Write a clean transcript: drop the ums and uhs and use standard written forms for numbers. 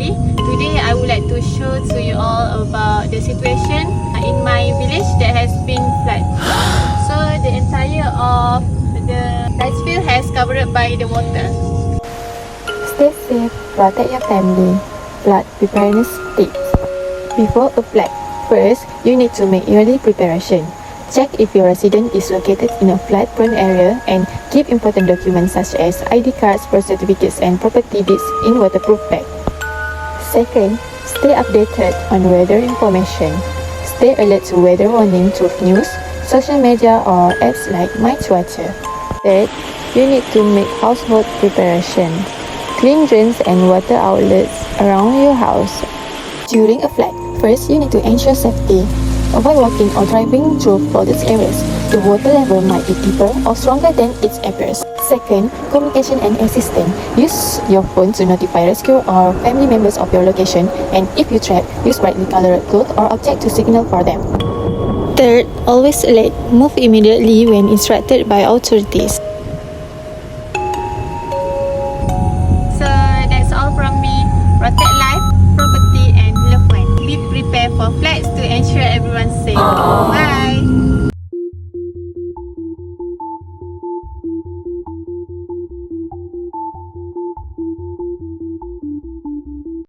family. Today I would like to show to you all about the situation in my village that has been flooded. So the entire of the rice field has covered by the water. Stay safe, protect your family. Flood preparedness tips. Before a flood, first you need to make early preparation. Check if your residence is located in a flood-prone area and keep important documents such as ID cards, birth certificates and property deeds in waterproof bag. Second, stay updated on weather information. Stay alert to weather warning through news, social media or apps like My Cuaca. Third, you need to make household preparation. Clean drains and water outlets around your house. During a flood, first you need to ensure safety. Avoid walking or driving through flooded areas. The water level might be deeper or stronger than it appears. Second, communication and assistance. Use your phone to notify rescue or family members of your location, and if you trapped, use brightly colored cloth or object to signal for them. Third, always alert. Move immediately when instructed by authorities.